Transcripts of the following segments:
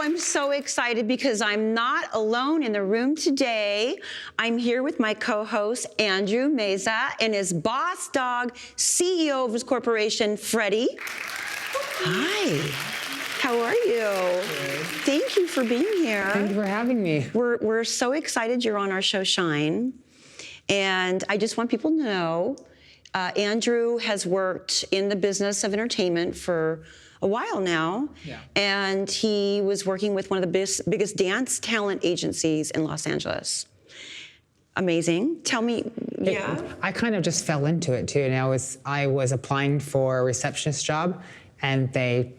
I'm so excited because I'm not alone in the room today. I'm here with my co-host, Andrew Meza, and his boss dog, CEO of his corporation, Freddie. Hi. How are you? Good. Thank you for being here. Thank you for having me. We're so excited you're on our show, Shine. And I just want people to know, Andrew has worked in the business of entertainment for a while now. Yeah. And he was working with one of the biggest dance talent agencies in Los Angeles. Amazing. Tell me, yeah. I kind of just fell into it too. And I was applying for a receptionist job, and they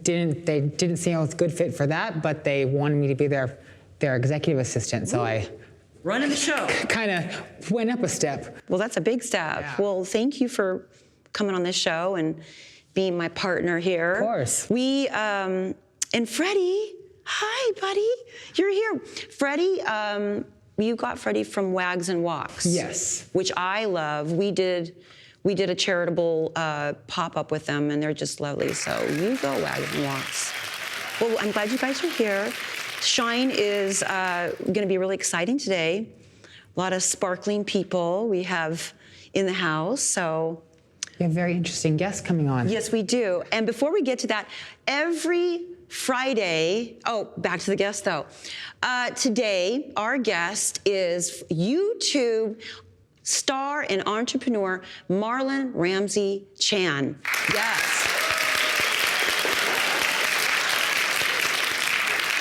didn't see I was a good fit for that, but they wanted me to be their executive assistant. So I running the show. Kind of went up a step. Well, that's a big step. Yeah. Well, thank you for coming on this show and being my partner here. Of course. We, and Freddie, hi, buddy. You're here. Freddie, you got Freddie from Wags and Walks. Yes. Which I love. We did a charitable pop-up with them, and they're just lovely. So you go, Wags and Walks. Well, I'm glad you guys are here. Shine is going to be really exciting today. A lot of sparkling people we have in the house, so. You have very interesting guests coming on. Yes, we do. And before we get to that, every Friday, back to the guest though. Today, our guest is YouTube star and entrepreneur, Marlin Ramsey Chan. Yes.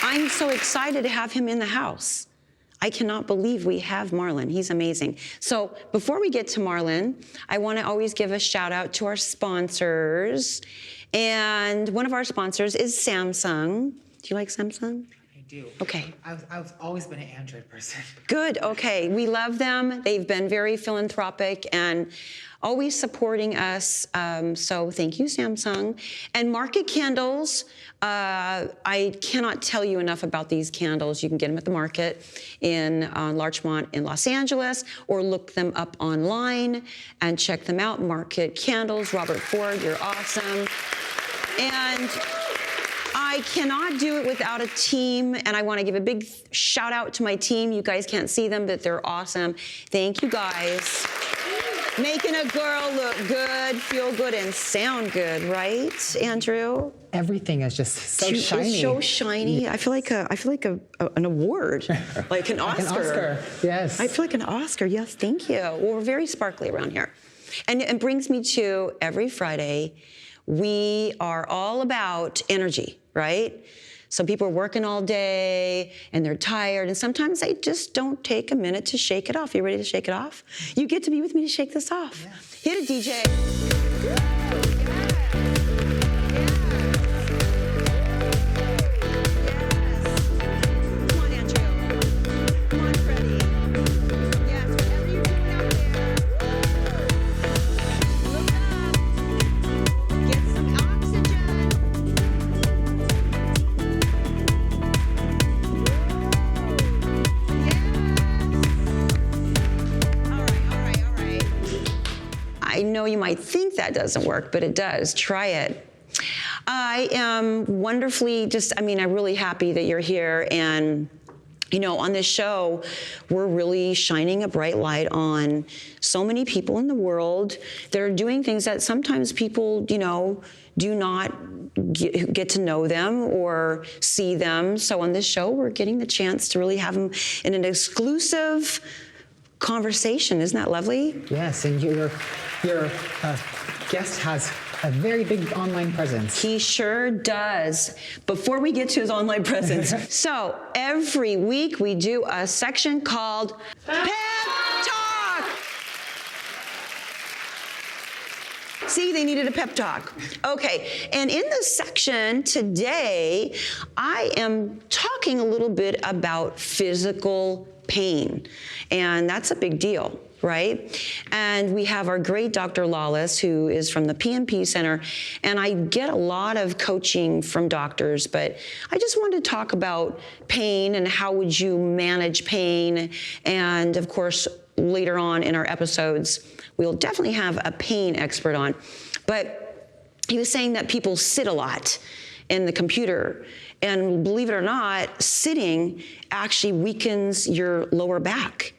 I'm so excited to have him in the house. I cannot believe we have Marlin. He's amazing. So before we get to Marlin, I want to always give a shout out to our sponsors. And one of our sponsors is Samsung. Do you like Samsung? I do. Okay. I've always been an Android person. Good, okay. We love them. They've been very philanthropic and always supporting us. So thank you, Samsung. And Market Candles. I cannot tell you enough about these candles. You can get them at the market in Larchmont in Los Angeles, or look them up online and check them out. Market Candles, Robert Ford, you're awesome. And I cannot do it without a team, and I want to give a big shout out to my team. You guys can't see them, but they're awesome. Thank you, guys. Making a girl look good, feel good, and sound good, right, Andrew? Everything is just so shiny. It's so shiny. I feel like an award, like an Oscar. Like an Oscar, yes. I feel like an Oscar. Yes, thank you. Well, we're very sparkly around here, and it brings me to every Friday. We are all about energy, right? Some people are working all day and they're tired, and sometimes they just don't take a minute to shake it off. You ready to shake it off? You get to be with me to shake this off. Yeah. Hit it, DJ. I know you might think that doesn't work, but it does. Try it. I am wonderfully I'm really happy that you're here. And, you know, on this show, we're really shining a bright light on so many people in the world that are doing things that sometimes people, you know, do not get to know them or see them. So on this show, we're getting the chance to really have them in an exclusive conversation. Isn't that lovely? Yes, and your guest has a very big online presence. He sure does. Before we get to his online presence, so every week we do a section called Pep Talk. See, they needed a pep talk. Okay, and in this section today, I am talking a little bit about physical pain, and that's a big deal, right? And we have our great Dr. Lawless, who is from the PNP Center, and I get a lot of coaching from doctors, but I just wanted to talk about pain and how would you manage pain, and of course, later on in our episodes, we'll definitely have a pain expert on. But he was saying that people sit a lot, in the computer. And believe it or not, sitting actually weakens your lower back.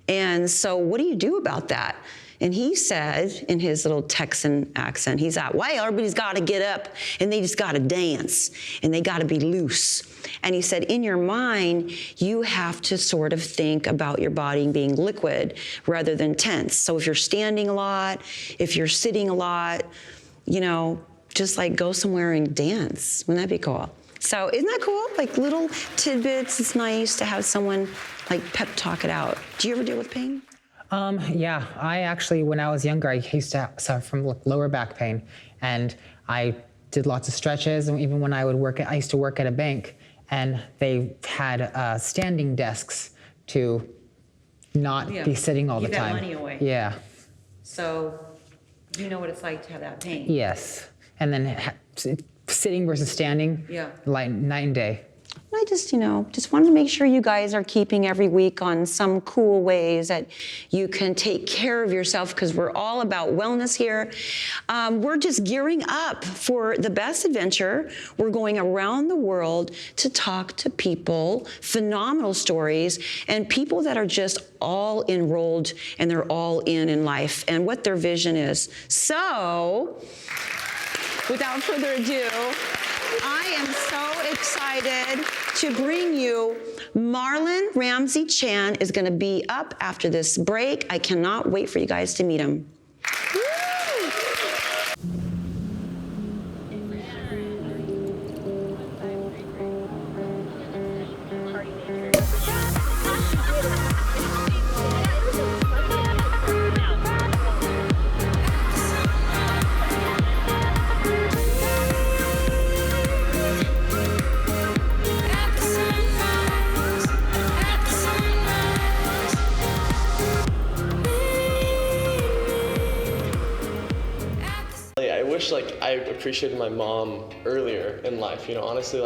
And so what do you do about that? And he said, in his little Texan accent, he's like, well, everybody's got to get up and they just got to dance and they got to be loose. And he said, in your mind, you have to sort of think about your body being liquid rather than tense. So if you're standing a lot, if you're sitting a lot, you know, just like go somewhere and dance. Wouldn't that be cool? So isn't that cool? Like little tidbits. It's nice to have someone like pep talk it out. Do you ever deal with pain? Yeah, I actually, when I was younger, I used to suffer from lower back pain, and I did lots of stretches. And even when I used to work at a bank, and they had standing desks to not be sitting all the time. Give that money away. Yeah. So you know what it's like to have that pain. Yes, and then sitting versus standing, like night and day. I just, just wanted to make sure you guys are keeping every week on some cool ways that you can take care of yourself, because we're all about wellness here. We're just gearing up for the best adventure. We're going around the world to talk to people, phenomenal stories, and people that are just all enrolled and they're all in life and what their vision is. So, without further ado, I am so excited to bring you Marlin Ramsey Chan is going to be up after this break. I cannot wait for you guys to meet him. Woo! I appreciated my mom earlier in life, honestly,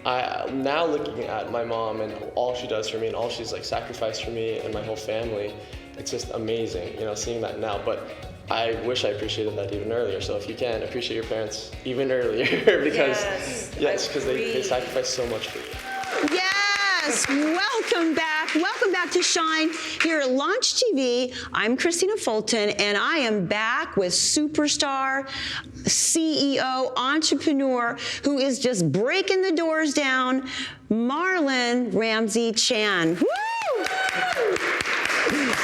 now looking at my mom and all she does for me and all she's sacrificed for me and my whole family, it's just amazing, seeing that now. But I wish I appreciated that even earlier. So if you can, appreciate your parents even earlier because because they sacrifice so much for you. Yes, welcome back. Welcome back to Shine here at Launch TV. I'm Christina Fulton, and I am back with superstar, CEO, entrepreneur, who is just breaking the doors down, Marlin Ramsey Chan. Woo!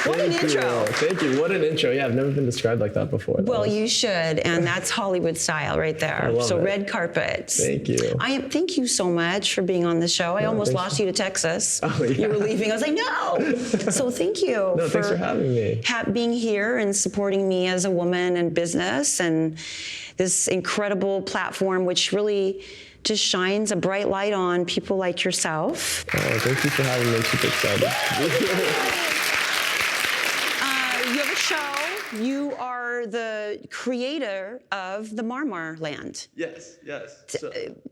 What an intro. Thank you. What an intro. Yeah, I've never been described like that before. Well, you should, and that's Hollywood style right there. I love it. Red carpet. Thank you. Thank you so much for being on the show. I almost lost you to Texas. Oh, yeah. You were leaving. I was like, no. So thank you No, thanks for having me. Being here and supporting me as a woman in business, and this incredible platform, which really just shines a bright light on people like yourself. Oh, thank you for having me. I'm super excited. You have a show. You are the creator of the Marmar Land. Yes.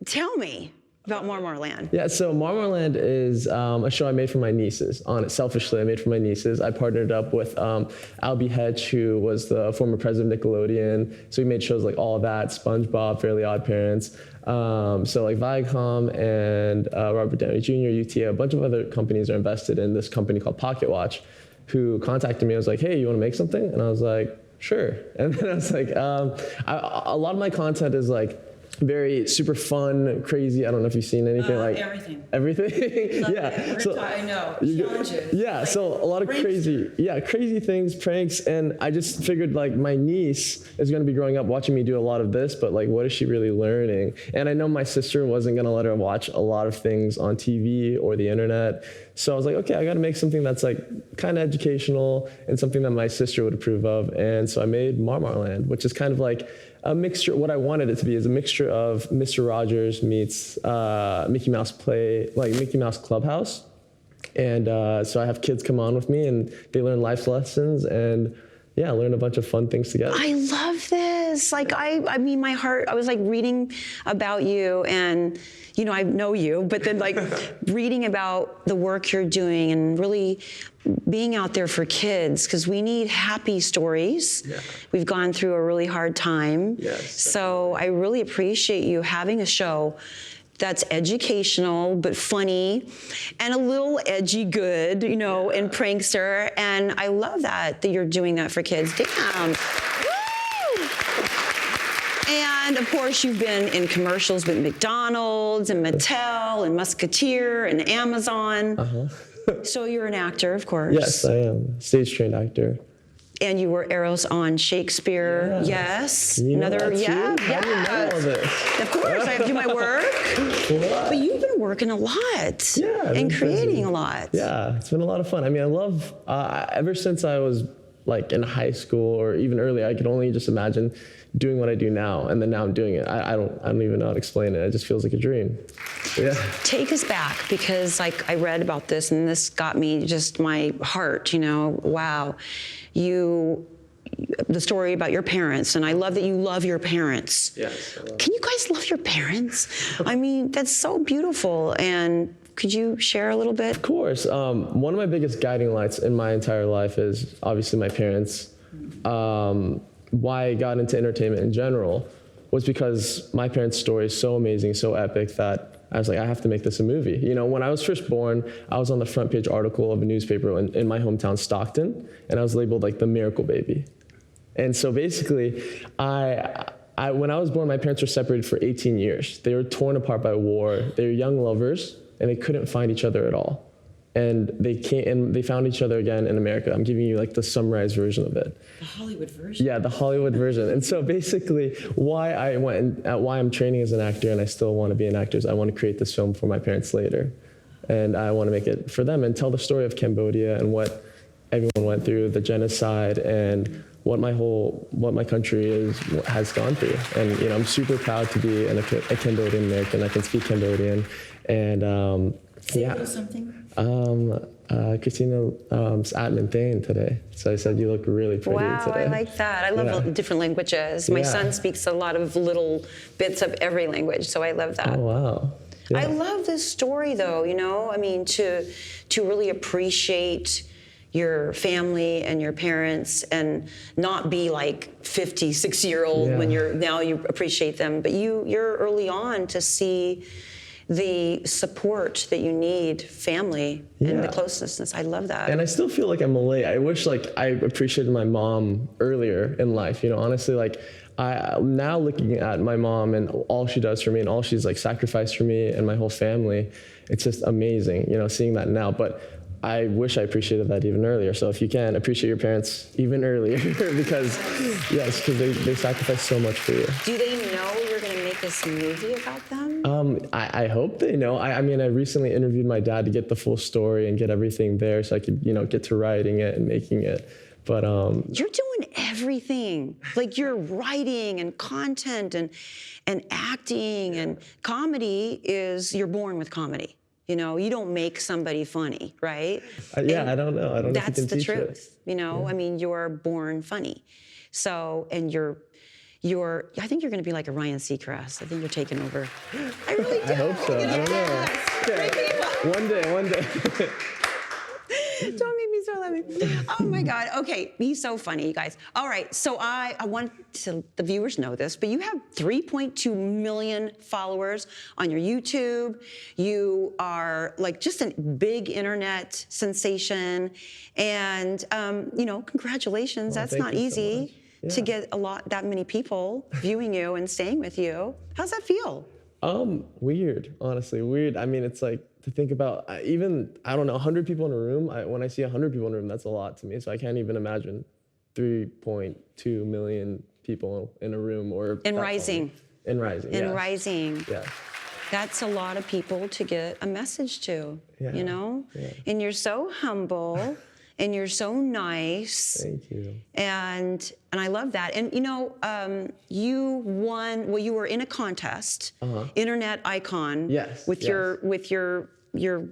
Tell me about Marmar Land. Yeah, so Marmar Land is a show I made for my nieces. Selfishly, I made for my nieces. I partnered up with Albie Hetch, who was the former president of Nickelodeon. So we made shows like All That, SpongeBob, Fairly Odd Parents. So like Viacom and Robert Downey Jr., UTA, a bunch of other companies are invested in this company called Pocket Watch, who contacted me. I was like, hey, you want to make something? And I was like, sure. And then I was like, a lot of my content is very super fun, crazy. I don't know if you've seen anything everything. Everything? Yeah. So, I know. Challenges. Yeah. So a lot of crazy things, pranks. And I just figured my niece is going to be growing up watching me do a lot of this, but what is she really learning? And I know my sister wasn't going to let her watch a lot of things on TV or the internet. So I was like, okay, I got to make something that's kind of educational and something that my sister would approve of. And so I made Marmar Land, which is kind of a mixture. What I wanted it to be is a mixture of Mr. Rogers meets Mickey Mouse Mickey Mouse Clubhouse. And so I have kids come on with me and they learn life lessons and yeah, learn a bunch of fun things together. I love this. Like, I mean, my heart, I was like reading about you and, you know, I know you, but then like reading about the work you're doing and really being out there for kids, because we need happy stories. Yeah. We've gone through a really hard time. Yes, So I really appreciate you having a show that's educational but funny and a little edgy good, you know, and prankster. And I love that you're doing that for kids. Damn. Woo! And of course, you've been in commercials with McDonald's and Mattel and Musketeer and Amazon. So you're an actor, of course. Yes, I am. Stage trained actor. And you were Eros on Shakespeare. Yeah. Yes. You know Another, that too? yeah. How do you know all this? Of course, I have to do my work. What? But you've been working a lot. Yeah, I've And been creating busy. a lot. Yeah, it's been a lot of fun. I mean, I love, ever since I was like in high school or even early, I could only just imagine doing what I do now. And then now I'm doing it. I don't even know how to explain it. It just feels like a dream. Yeah. Take us back, because like I read about this and this got me just my heart, you know, wow. The story about your parents, and I love that you love your parents. Yes. Can you guys love your parents? I mean, that's so beautiful. And could you share a little bit? Of course. One of my biggest guiding lights in my entire life is obviously my parents. Why I got into entertainment in general was because my parents' story is so amazing, so epic that I was like, I have to make this a movie. You know, when I was first born, I was on the front page article of a newspaper in my hometown, Stockton, and I was labeled like the miracle baby. And so basically, when I was born, my parents were separated for 18 years. They were torn apart by war. They were young lovers, and they couldn't find each other at all. And they found each other again in America. I'm giving you like the summarized version of it. The Hollywood version. Yeah, the Hollywood version. And so basically, why I'm training as an actor and I still want to be an actor is I want to create this film for my parents later. And I want to make it for them and tell the story of Cambodia and what everyone went through, the genocide, and what my country has gone through. And you know, I'm super proud to be a Cambodian American. I can speak Cambodian, and Say a little something. Christina Atman Thane today. So I said, you look really pretty Wow, today. I like that. I love different languages. My Yeah. son speaks a lot of little bits of every language, so I love that. Oh, wow. Yeah. I love this story, though, you know? I mean, to really appreciate your family and your parents and not be like 50, 60-year-old when now you appreciate them. But you're early on to see the support that you need, family, and the closeness. I love that. And I still feel like I'm late. I wish like I appreciated my mom earlier in life. You know, honestly, like now looking at my mom and all she does for me and all she's like sacrificed for me and my whole family, it's just amazing, you know, seeing that now. But I wish I appreciated that even earlier. So if you can, appreciate your parents even earlier because they sacrifice so much for you. Do they know you're going to make this movie about them? I hope they know. I mean, I recently interviewed my dad to get the full story and get everything there so I could, you know, get to writing it and making it. But you're doing everything. Like you're writing and content and acting and comedy you're born with comedy. You know, you don't make somebody funny, right? I don't know. I don't know if you That's can the teach truth. it. You know, I mean, you're born funny. So, and I think you're going to be like a Ryan Seacrest. I think you're taking over. I really do. I hope so. I don't know. Yes. One day. Don't make me so laughing. Oh my God. Okay, he's so funny, you guys. All right, so I want the viewers know this, but you have 3.2 million followers on your YouTube. You are like just a big internet sensation, and you know, congratulations. That's thank not you so easy much. to Yeah. get that many people viewing you and staying with you. How's that feel? Weird, honestly, weird. I mean, it's like to think about even, I don't know, 100 people in a room. When I see 100 people in a room, that's a lot to me. So I can't even imagine 3.2 million people in a room or In rising. In rising. In yes. rising. Yeah. That's a lot of people to get a message to, Yeah, you know? yeah. And you're so humble and you're so nice. Thank you. And I love that. And you know, you won, well, you were in a contest, internet icon. Yes, With yes. your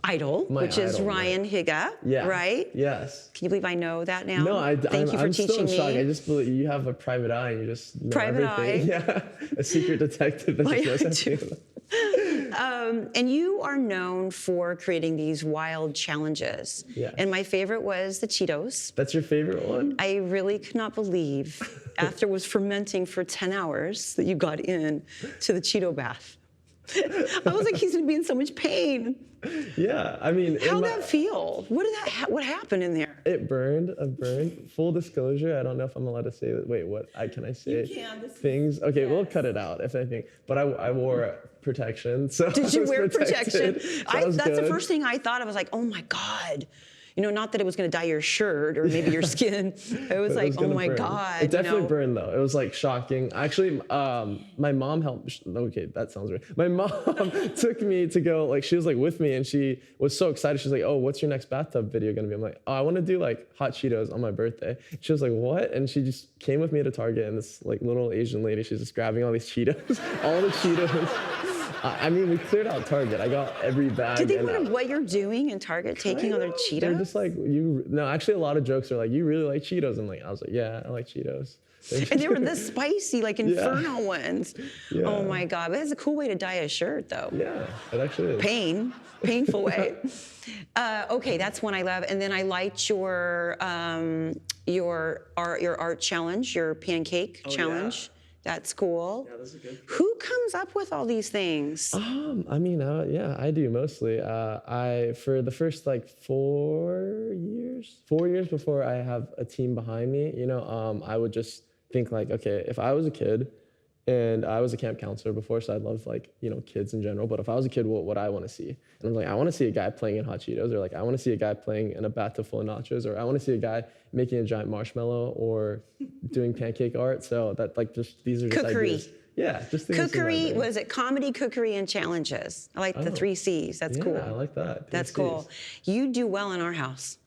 idol, My which is idol, Ryan Higa, Yeah. right? Yes. Can you believe I know that now? No, Thank you for I'm still teaching in shock. me. I just believe you have a private eye and you just know Private everything. Yeah, a secret detective that I just knows do. everything. And you are known for creating these wild challenges. Yes. And my favorite was the Cheetos. That's your favorite one? I really could not believe, after it was fermenting for 10 hours, that you got in to the Cheeto bath. I was like, he's gonna be in so much pain. Yeah, I mean, How'd that feel? What happened in there? it burned. It burned. Full disclosure, I don't know if I'm allowed to say that. Wait, what? Can I say things? Okay, we'll cut it out if anything. But I wore protection. So Did you I was wear protected, protection? so was That's the good. first thing I thought. I was like, oh my God. You know, not that it was going to dye your shirt or maybe your skin. It was It like, was oh gonna my burn. God. It definitely you know? burned though. It was like shocking. Actually, my mom helped. Okay, that sounds weird. My mom took me to go. Like she was like with me, and she was so excited. She's like, "Oh, what's your next bathtub video gonna be?" I'm like, "Oh, I want to do like hot Cheetos on my birthday." She was like, "What?" And she just came with me to Target, and this like little Asian lady, she's just grabbing all these Cheetos, all the Cheetos. I mean, we cleared out Target. I got every bag. Did they and, wonder what you're doing in Target, taking all their Cheetos? They're just like, you. No, actually, a lot of jokes are like, "You really like Cheetos?" I was like, "Yeah, I like Cheetos." And they were the spicy, like inferno ones. Yeah. Oh my God. But it's a cool way to dye a shirt, though. Yeah, it actually is. Painful way. Okay, that's one I love. And then I liked your art challenge, your pancake challenge. That's cool. Yeah, that's a good. Who comes up with all these things? I mean, yeah, I do mostly. I for the first like 4 years before I have a team behind me, I would just think like, okay, if I was a kid, and I was a camp counselor before, so I love like, kids in general. But if I was a kid, what would I want to see? And I'm like, I want to see a guy playing in hot Cheetos, or like, I want to see a guy playing in a bathtub full of nachos, or I want to see a guy making a giant marshmallow or doing pancake art. So that like just, these are just Cookery. ideas. Yeah, just things in my Cookery, brain. was it comedy, cookery, and challenges? I like the 3 C's. That's cool. Yeah, I like that. That's 3 Cs. cool. You do well in our house.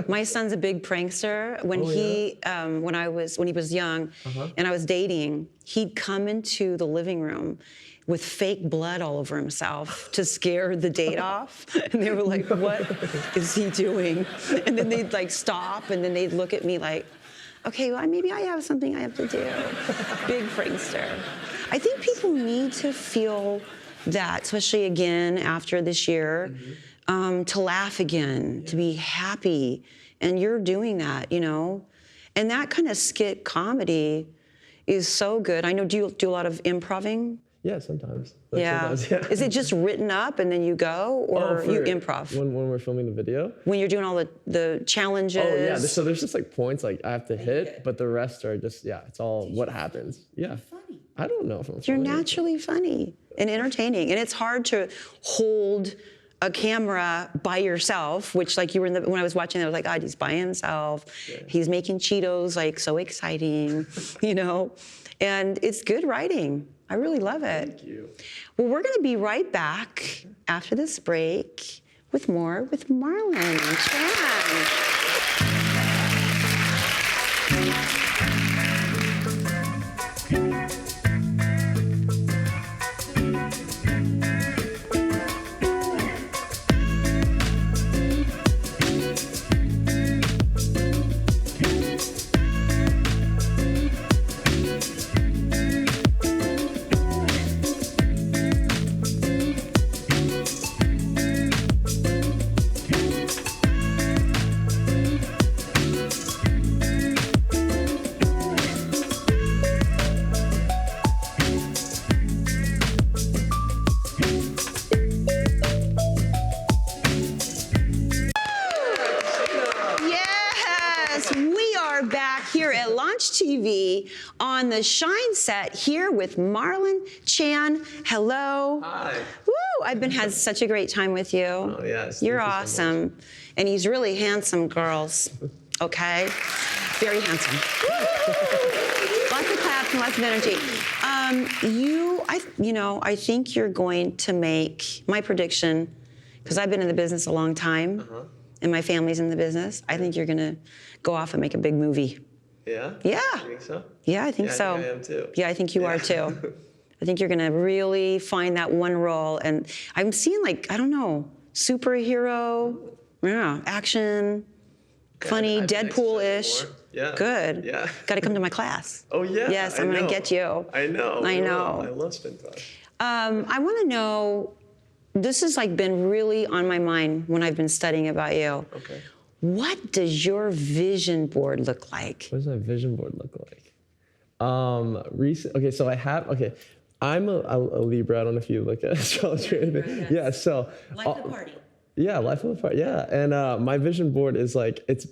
My son's a big prankster. When when he was young, and I was dating, he'd come into the living room with fake blood all over himself to scare the date off. And they were like, "What is he doing?" And then they'd like stop, and then they'd look at me like, "Okay, well, maybe I have something I have to do." Big prankster. I think people need to feel that, especially again after this year, to laugh again, to be happy. And you're doing that, And that kind of skit comedy is so good. I know, do you do a lot of improvising? Yeah, sometimes. Yeah. Yeah. Is it just written up and then you go, or you improv? When we're filming the video? When you're doing all the challenges? Oh, yeah. So there's just like points like I have to hit, but the rest are just, it's all what happens. Yeah. Funny. I don't know if I'm You're funny. naturally funny and entertaining. And it's hard to hold a camera by yourself, which like you were when I was watching that, I was like, God, he's by himself. Yeah. He's making Cheetos, like so exciting, And it's good writing. I really love it. Thank you. Well, we're going to be right back after this break with more with Marlin Chan. TV on the Shine set here with Marlin Chan. Hello. Hi. Woo! Had such a great time with you. Oh, yes. You're Thank you so awesome. much. And he's really handsome, girls. Okay? Very handsome. Lots of claps and lots of energy. I think you're going to make, my prediction, because I've been in the business a long time, and my family's in the business, I think you're going to go off and make a big movie. Yeah? Yeah. You think so? Yeah, I think so. I think I am too. Yeah, I think you are too. I think you're going to really find that one role. And I'm seeing, like, I don't know, superhero, yeah, action, funny, I've been Deadpool-ish. exercising more. Yeah. Good. Yeah. Got to come to my class. Oh yeah. Yes, I I'm going know. to get you. I know. I we will. know. I love spin class. I want to know, this has like been really on my mind when I've been studying about you. Okay. What does your vision board look like? What does my vision board look like? Okay, so I'm a Libra. I don't know if you look at astrology or anything. Yes. Yeah, so. Life of the party. Yeah, life of the party. Yeah, and my vision board is like it's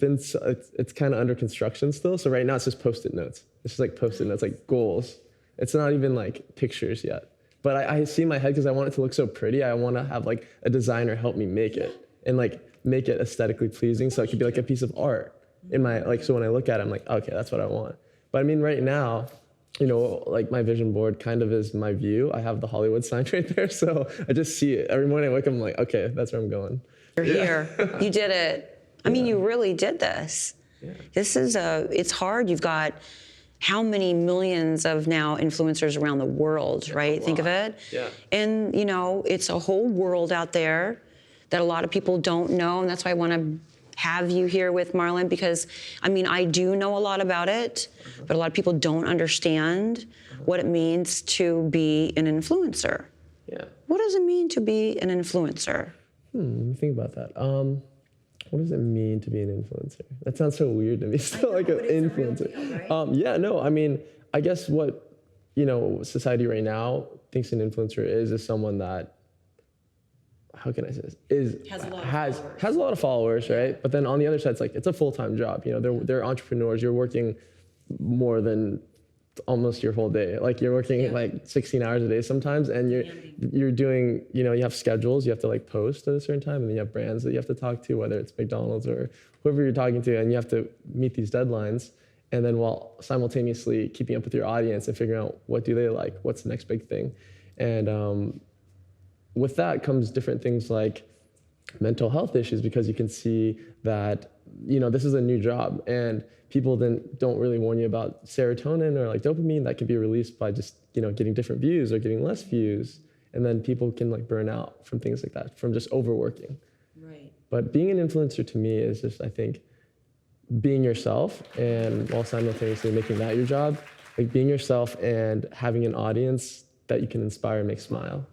kind of under construction still. So right now it's just Post-it notes. It's just like Post-it notes, like goals. It's not even like pictures yet. But I see in my head because I want it to look so pretty. I want to have like a designer help me make it and like make it aesthetically pleasing, so it could be like a piece of art in my like. So when I look at it, I'm like, okay, that's what I want. But I mean, right now, like my vision board kind of is my view. I have the Hollywood sign right there, so I just see it every morning. I wake up, I'm like, okay, that's where I'm going. You're here. You did it. I mean, you really did this. Yeah. This is it's hard. You've got how many millions of now influencers around the world, right? Think of it. Yeah. And, it's a whole world out there that a lot of people don't know. And that's why I want to have you here with Marlin, because, I mean, I do know a lot about it, but a lot of people don't understand what it means to be an influencer. Yeah. What does it mean to be an influencer? Let me think about that. What does it mean to be an influencer? That sounds so weird to me. Still, like an influencer. Yeah, no, I mean, I guess what society right now thinks an influencer is someone that, how can I say this? Has a lot of followers, right? But then on the other side, it's like it's a full-time job. They're entrepreneurs. You're working more than almost your whole day. Like you're working like 16 hours a day sometimes, and you're doing, you have schedules. You have to like post at a certain time, and then you have brands that you have to talk to, whether it's McDonald's or whoever you're talking to, and you have to meet these deadlines. And then while simultaneously keeping up with your audience and figuring out what do they like, what's the next big thing. And with that comes different things like mental health issues, because you can see that, this is a new job, and people then don't really warn you about serotonin or like dopamine that can be released by just, getting different views or getting less views. And then people can like burn out from things like that, from just overworking. Right. But being an influencer to me is just, I think, being yourself, and while simultaneously making that your job, like being yourself and having an audience that you can inspire and make smile.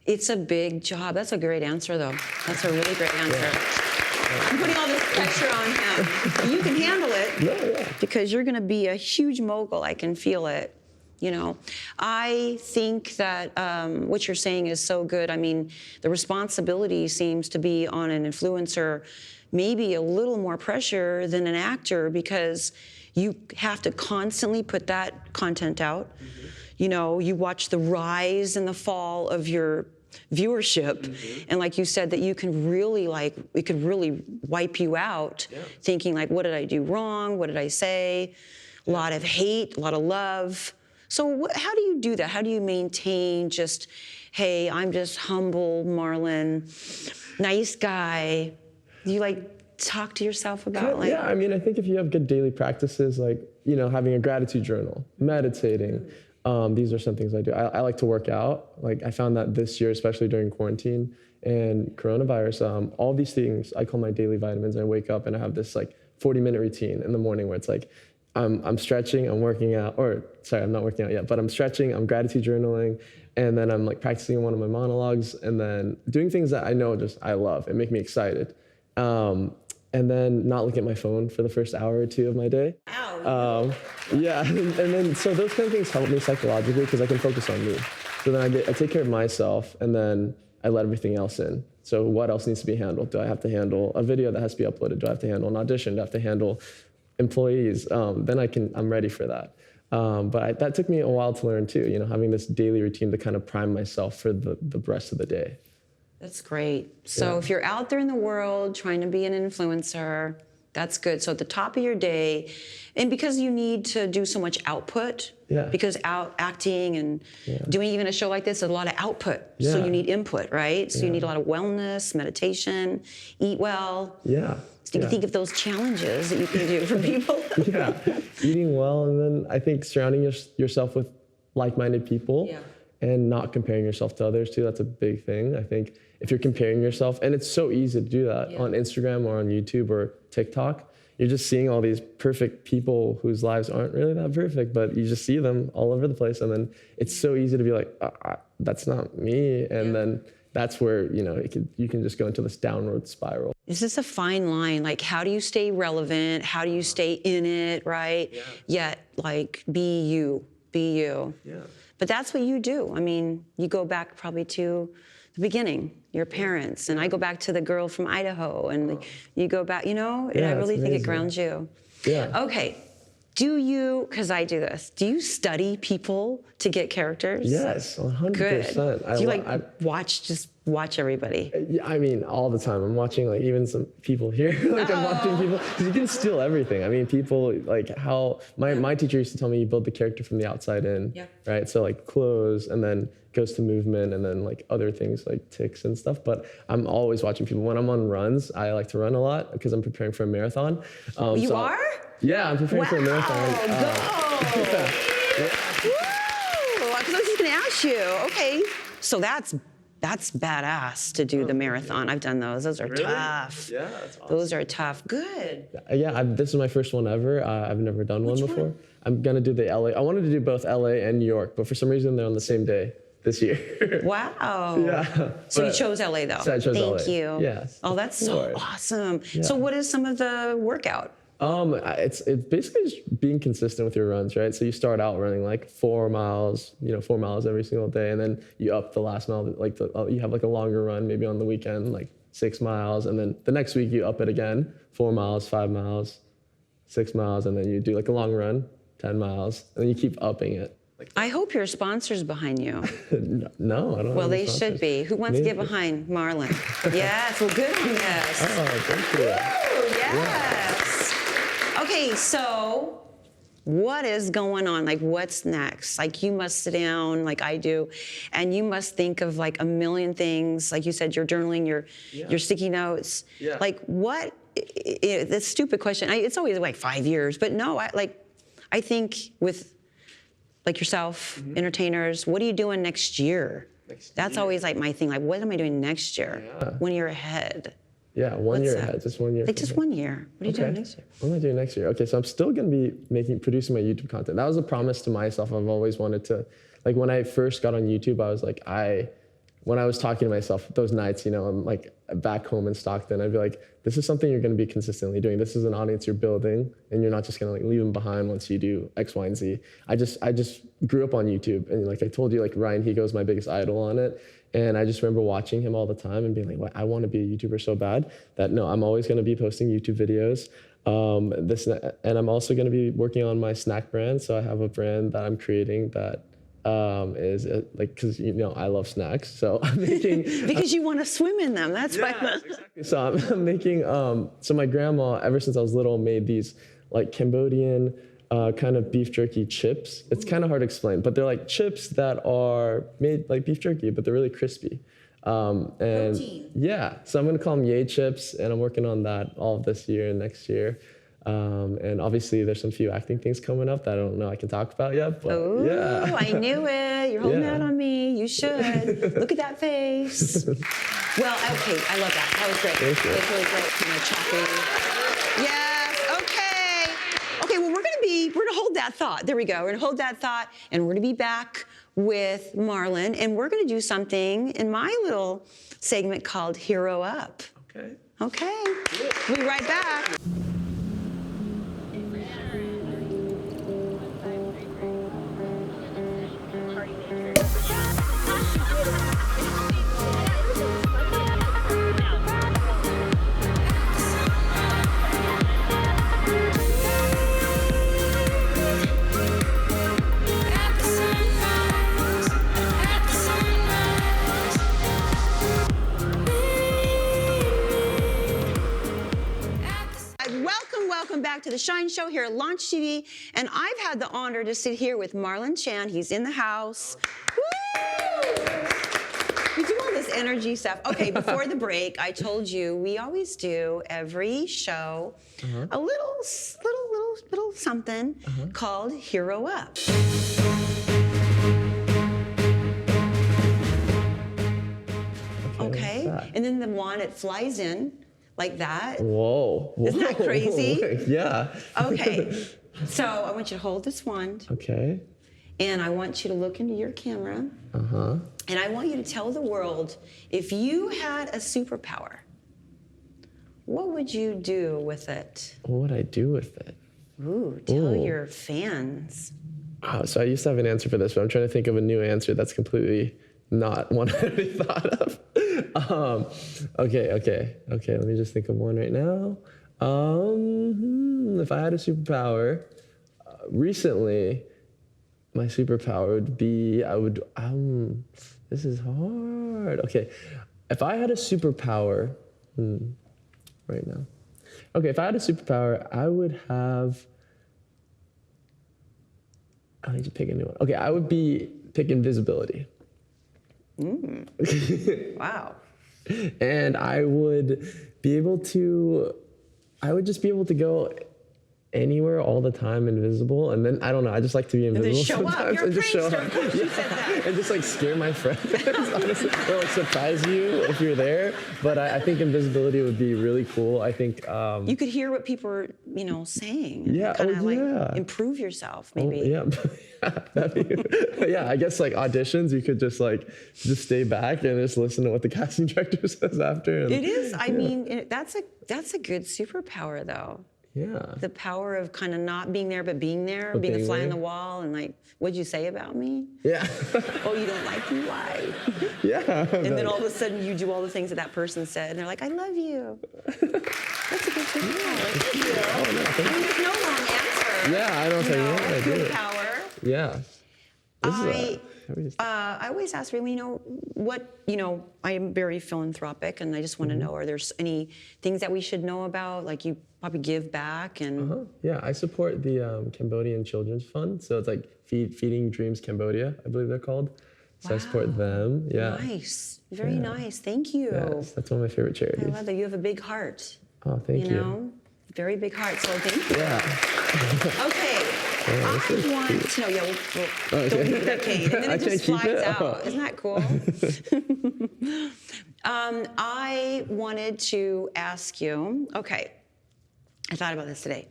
It's a big job. That's a great answer, though. That's a really great answer. Yeah. I'm putting all this pressure on him. You can handle it because you're going to be a huge mogul. I can feel it. I think that what you're saying is so good. I mean, the responsibility seems to be on an influencer, maybe a little more pressure than an actor, because you have to constantly put that content out. You watch the rise and the fall of your viewership, and like you said, that you can really it could really wipe you out, thinking like, what did I do wrong? What did I say? A lot of hate, a lot of love. So how do you do that? How do you maintain just, hey, I'm just humble Marlin, nice guy? Do you talk to yourself about Yeah, I mean, I think if you have good daily practices, like, having a gratitude journal, meditating, these are some things I do. I like to work out. Like I found that this year, especially during quarantine and coronavirus, all these things I call my daily vitamins. I wake up and I have this 40-minute routine in the morning where it's like, I'm stretching, I'm working out, I'm not working out yet, but I'm stretching, I'm gratitude journaling, and then I'm practicing one of my monologues, and then doing things that I know I love and make me excited. And then not look at my phone for the first hour or two of my day. Yeah, and then so those kind of things help me psychologically because I can focus on me. So then I take care of myself, and then I let everything else in. So what else needs to be handled? Do I have to handle a video that has to be uploaded? Do I have to handle an audition? Do I have to handle employees? Then I'm ready for that. But that took me a while to learn too, having this daily routine to kind of prime myself for the rest of the day. That's great. So if you're out there in the world trying to be an influencer, that's good. So at the top of your day, and because you need to do so much output, because acting and doing even a show like this is a lot of output. So you need input, right? So you need a lot of wellness, meditation, eat well. So you can think of those challenges that you can do for people. Eating well, and then I think surrounding yourself with like-minded people. and not comparing yourself to others too. That's a big thing. I think if you're comparing yourself, and it's so easy to do that on Instagram or on YouTube or TikTok, you're just seeing all these perfect people whose lives aren't really that perfect, but you just see them all over the place. And then it's so easy to be like, that's not me. And then that's where, you can just go into this downward spiral. Is this a fine line? Like, how do you stay relevant? How do you stay in it, right? Yeah. Yet, like, be you. Yeah. But that's what you do. I mean, you go back probably to the beginning, your parents, and I go back to the girl from Idaho, and you go back, and I really think it grounds you. Yeah. Okay. Do you, because I do this, do you study people to get characters? Yes, 100%. Good. Do you watch everybody? I mean, all the time. I'm watching even some people here. I'm watching people, because you can steal everything. I mean, people, how, my teacher used to tell me you build the character from the outside in, right? So clothes, and then goes to movement, and then other things like ticks and stuff. But I'm always watching people. When I'm on runs, I like to run a lot because I'm preparing for a marathon. You are? Yeah, I'm preparing for a marathon. Go! Yeah. Woo! Because I was just going to ask you. Okay, so that's badass to do the marathon. I've done those. Those are tough. Yeah, that's awesome. Those are tough. Good. Yeah, this is my first one ever. I've never done one before. one? I'm gonna do the LA. I wanted to do both LA and New York, but for some reason they're on the same day this year. Wow. Yeah. So you chose LA though. So I chose LA. Thank you. Yes. Oh, that's so awesome. Yeah. So what is some of the workout? It's basically just being consistent with your runs, right? So you start out running 4 miles, 4 miles every single day, and then you up the last mile, you have a longer run, maybe on the weekend, 6 miles, and then the next week you up it again, 4 miles, 5 miles, 6 miles, and then you do a long run, 10 miles, and then you keep upping it. I hope your sponsor's behind you. No, I don't. Well, they should be. Who wants to get behind Marlin? Yes, well, good on this. Oh, thank you. Woo, yes. Okay, so what is going on? What's next? You must sit down like I do, and you must think of a million things. Like you said, you're journaling, your sticky notes. Yeah. What? This stupid question. It's always 5 years, but no. I think with yourself, entertainers, what are you doing next year? That's always my thing. What am I doing next year? Yeah. 1 year ahead. Yeah, one year ahead, just 1 year. Just 1 year. What are you doing next year? What am I doing next year? Okay, so I'm still gonna be producing my YouTube content. That was a promise to myself. I've always wanted to, when I first got on YouTube, I was when I was talking to myself those nights, I'm back home in Stockton, I'd be like, this is something you're gonna be consistently doing. This is an audience you're building, and you're not just gonna leave them behind once you do X, Y, and Z. I just grew up on YouTube, and I told you, Ryan Higo's my biggest idol on it. And I just remember watching him all the time and being like, I want to be a YouTuber so bad that no, I'm always going to be posting YouTube videos. And I'm also going to be working on my snack brand. So I have a brand that I'm creating that is because I love snacks. So I'm making because you want to swim in them. That's why. Exactly. So I'm making. So my grandma, ever since I was little, made these Cambodian. Kind of beef jerky chips. It's kind of hard to explain, but they're chips that are made like beef jerky, but they're really crispy. And protein. Yeah, so I'm gonna call them Yay Chips, and I'm working on that all this year and next year. And obviously there's some few acting things coming up that I don't know I can talk about yet, but yeah. I knew it. You're holding that on me. You should. Look at that face. Well, okay, I love that. That was great. Thank you. It was really great, chopping. Yes, okay. Okay, well, we're gonna hold that thought. There we go. We're gonna hold that thought, and we're gonna be back with Marlin, and we're gonna do something in my little segment called Hero Up. Okay. Okay. We'll be right back. Welcome back to the Shine Show here at Launch TV, and I've had the honor to sit here with Marlin Chan. He's in the house. Woo! We do all this energy stuff. Okay, before the break, I told you we always do every show a little something called Hero Up. and then the wand, it flies in like that. Whoa. Isn't that crazy? Yeah. Okay, so I want you to hold this wand, Okay. and I want you to look into your camera, and I want you to tell the world, if you had a superpower, what would you do with it? What would I do with it? Ooh, tell your fans. So I used to have an answer for this, but I'm trying to think of a new answer that's completely not one I already thought of. Okay. Let me just think of one right now. If I had a superpower, recently, my superpower would be, this is hard. Okay, if I had a superpower, right now. Okay, if I had a superpower, I would have, I need to pick a new one. Okay, I would pick invisibility. Wow. And I would just be able to go anywhere all the time invisible, and then I don't know, I just like to be invisible show up. sometimes. You're a and just show prankster. up. Of course you said that. And just like scare my friends, honestly, or like surprise you if you're there. But I think invisibility would be really cool. I think You could hear what people are, saying. Yeah, Kind of like yeah. improve yourself, maybe. Yeah, yeah. I guess like auditions, you could just stay back and just listen to what the casting director says after. And, It is. I mean, that's a good superpower, though. Yeah. The power of kind of not being there, but being there, being a being fly on there. the wall, and like, what'd you say about me? Yeah. Oh, you don't like me? Why? Yeah. And then all of a sudden, you do all the things that person said, and they're like, I love you. That's a good superpower. Thank you. Oh, no, thank you. There's no wrong answer. Yeah, I don't say yeah, I do Good it. power. Yeah. I always ask people, I am very philanthropic, and I just want to know, are there any things that we should know about? Like, you probably give back and... Yeah, I support the Cambodian Children's Fund. So it's like Feeding Dreams Cambodia, I believe they're called. So I support them. Yeah. Nice. Very nice. Thank you. Yes, that's one of my favorite charities. I love that. You have a big heart. Oh, thank you. Very big heart. So thank you. Yeah. Okay. I want to know. Yeah, don't give it that cane, and then I it just can't keep flies it? out. Isn't that cool? I wanted to ask you. Okay, I thought about this today.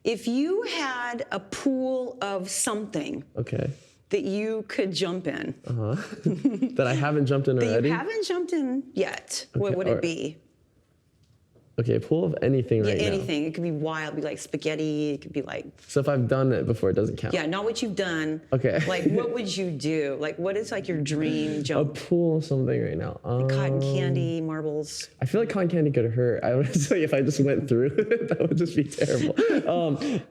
If you had a pool of something Okay. that you could jump in, That I haven't jumped in that already? you haven't jumped in yet, what would it be? Okay, a pool of anything right now. Anything. It could be wild. It'd be like spaghetti. It could be like... So if I've done it before, it doesn't count. Yeah, not what you've done. Okay. Like, what would you do? Like, what is like your dream A jump? pool of something right now. Cotton candy, marbles. I feel like cotton candy could hurt. I would say if I just went through it, that would just be terrible.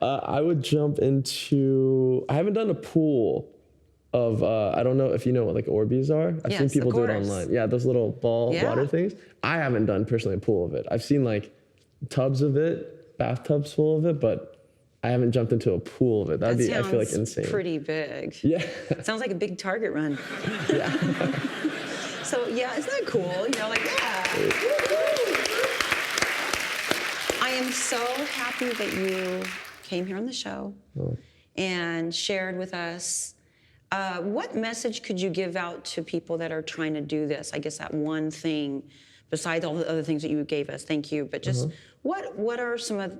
I would jump into... I haven't done a pool of... I don't know if you know what like Orbeez are. I've seen Yes, people of do it course. online. Yeah, those little ball Yeah. water things. I haven't done personally a pool of it. I've seen like tubs of it, bathtubs full of it, but I haven't jumped into a pool of it. That'd be, I feel like, insane. Pretty big. Yeah. Sounds like a big Target run. Yeah. So yeah, isn't that cool? Like I am so happy that you came here on the show and shared with us. What message could you give out to people that are trying to do this? I guess that one thing, besides all the other things that you gave us. Thank you. But just what are some of,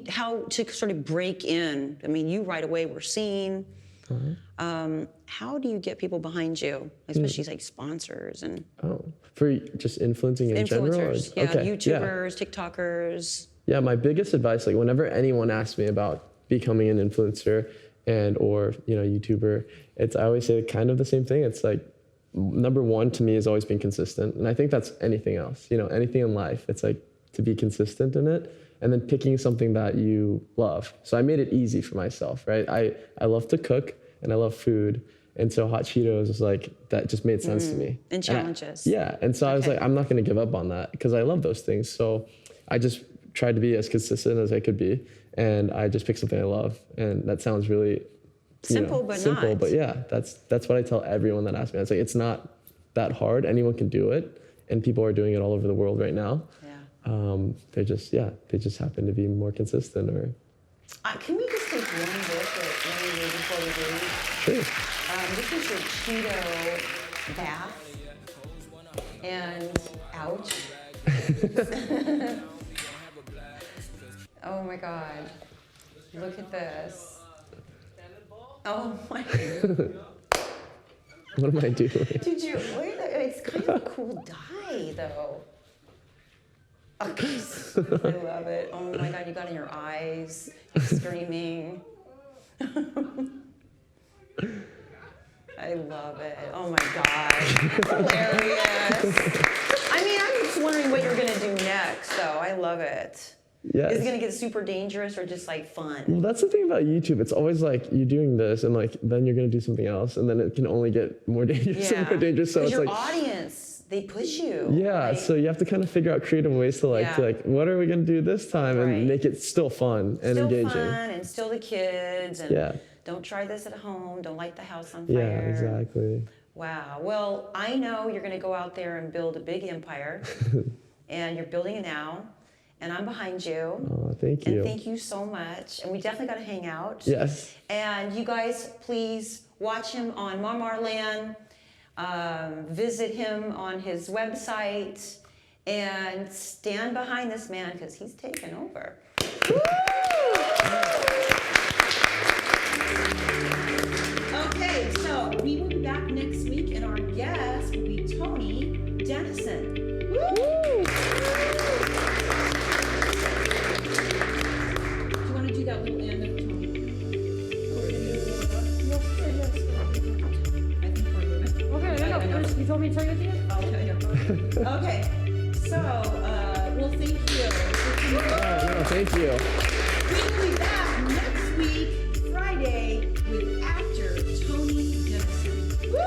how to sort of break in? I mean, you right away were seen. How do you get people behind you, especially like sponsors and For just influencing in general? influencers? Yeah, Okay, YouTubers, TikTokers. Yeah, my biggest advice, like whenever anyone asks me about becoming an influencer or YouTuber, I always say kind of the same thing. It's like, number one to me is always being consistent. And I think that's anything else, anything in life. It's like to be consistent in it and then picking something that you love. So I made it easy for myself, right? I love to cook and I love food. And so Hot Cheetos was like, that just made sense to me. And challenges. And so I was like, I'm not gonna give up on that because I love those things. So I just tried to be as consistent as I could be. And I just picked something I love. And that sounds really Simple, but simple, not. but yeah, that's what I tell everyone that asks me. It's like, it's not that hard. Anyone can do it. And people are doing it all over the world right now. Yeah. They just happen to be more consistent Can we just take one look at really before we leave? Sure. This is your Cheeto bath. And ouch. Oh my God. Look at this. Oh my God. What am I doing? Did you, wait, it's kind of a cool dye though. Okay. I love it. Oh my God, you got it in your eyes. You're screaming. I love it. Oh my God. Hilarious. I mean, I'm just wondering what you're gonna do next though. I love it. Yes. Is it gonna get super dangerous or just like fun? Well, that's the thing about YouTube. It's always like you're doing this, and like then you're gonna do something else, and then it can only get more dangerous and more dangerous. So 'Cause it's your like, audience, they push you. yeah. Like, So you have to kind of figure out creative ways to like, Yeah. what are we gonna do this time, Right. and make it still fun and still engaging. fun and still the kids and Yeah. don't try this at home. Don't light the house on Yeah, fire. exactly. Wow. Well, I know you're going to go out there and build a big empire, and you're building it now. And I'm behind you. Oh, thank you. And thank you so much. And we definitely got to hang out. Yes. And you guys, please watch him on Marlin. Visit him on his website and stand behind this man because he's taken over. Woo! Okay, so we will be back next week, and our guest will be Tony Dennison. Woo! Do you want to do that little end of Tony? I think we're moving. Okay, no, first you told me to tell you at the end. I'll tell you. Okay, so, well, thank you. Oh, no, thank you. We will be back next week, Friday, with actor Tony Dennison. Woo!